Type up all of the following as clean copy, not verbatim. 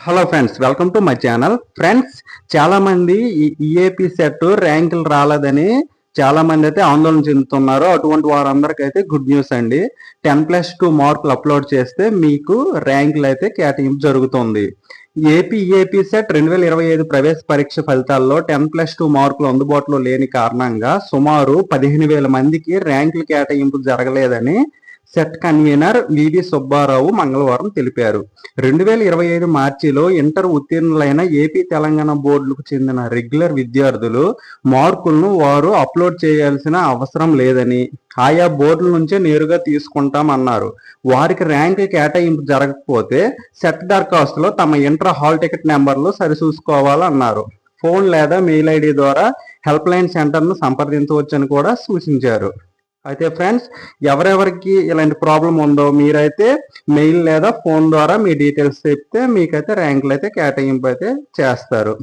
Hello friends, welcome to my channel. Friends, చాలా మంది ఈ ఈఏపీ సెట్ ర్యాంకులు రాలేదని చాలా మంది అయితే ఆందోళన చెందుతున్నారు. అటువంటి వారందరికైతే గుడ్ న్యూస్ అండి. 10+2 మార్కులు అప్లోడ్ చేస్తే మీకు ర్యాంకులు అయితే కేటాయింపు జరుగుతుంది. ఏపీ ఈఏపీ సెట్ 2025 ప్రవేశ పరీక్ష ఫలితాల్లో 10+2 మార్కులు అందుబాటులో లేని కారణంగా సుమారు 15,000 మందికి ర్యాంకులు కేటాయింపు జరగలేదని సెట్ కన్వీనర్ వివి సుబ్బారావు మంగళవారం తెలిపారు. 2025 మార్చిలో ఇంటర్ ఉత్తీర్ణులైన ఏపీ తెలంగాణ బోర్డులకు చెందిన రెగ్యులర్ విద్యార్థులు మార్కులను వారు అప్లోడ్ చేయాల్సిన అవసరం లేదని, ఆయా బోర్డుల నుంచే నేరుగా తీసుకుంటామన్నారు. వారికి ర్యాంకు కేటాయింపు జరగకపోతే సెట్ దరఖాస్తులో తమ ఇంటర్ హాల్ టికెట్ నెంబర్లు సరిచూసుకోవాలన్నారు. ఫోన్ లేదా మెయిల్ ఐడి ద్వారా హెల్ప్ లైన్ సెంటర్ను సంప్రదించవచ్చని కూడా సూచించారు. అయితే ఫ్రెండ్స్, ఎవరెవరికి ఇలాంటి ప్రాబ్లం ఉందో మీరైతే మెయిల్ లేదా ఫోన్ ద్వారా మీ డీటెయిల్స్ చెప్తే మీకైతే ర్యాంకులు అయితే కేటాయింపు అయితే చేస్తారు.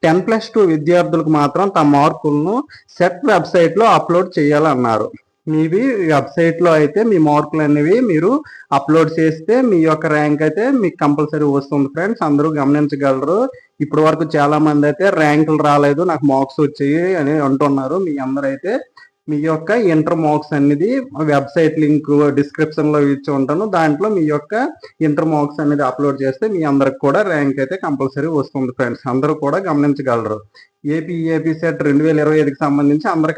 10+2 విద్యార్థులకు మాత్రం తమ మార్కులను సెట్ వెబ్సైట్లో అప్లోడ్ చేయాలన్నారు. మీవి వెబ్సైట్లో అయితే మీ మార్కులు అనేవి మీరు అప్లోడ్ చేస్తే మీ యొక్క ర్యాంక్ అయితే మీకు కంపల్సరీ వస్తుంది. ఫ్రెండ్స్, అందరూ గమనించగలరు. ఇప్పటి వరకు చాలా మంది అయితే ర్యాంకులు రాలేదు, నాకు మార్క్స్ వచ్చాయి అని అంటున్నారు. మీ అందరైతే మీ యొక్క ఇంటర్ మార్క్స్ అనేది వెబ్సైట్ లింక్ డిస్క్రిప్షన్ లో ఇచ్చి ఉంటాను. దాంట్లో మీ యొక్క ఇంటర్ మార్క్స్ అనేది అప్లోడ్ చేస్తే మీ అందరికి కూడా ర్యాంక్ అయితే కంపల్సరీ వస్తుంది. ఫ్రెండ్స్, అందరూ కూడా గమనించగలరు. ఏపీ సెట్ 2025కి సంబంధించి అందరికి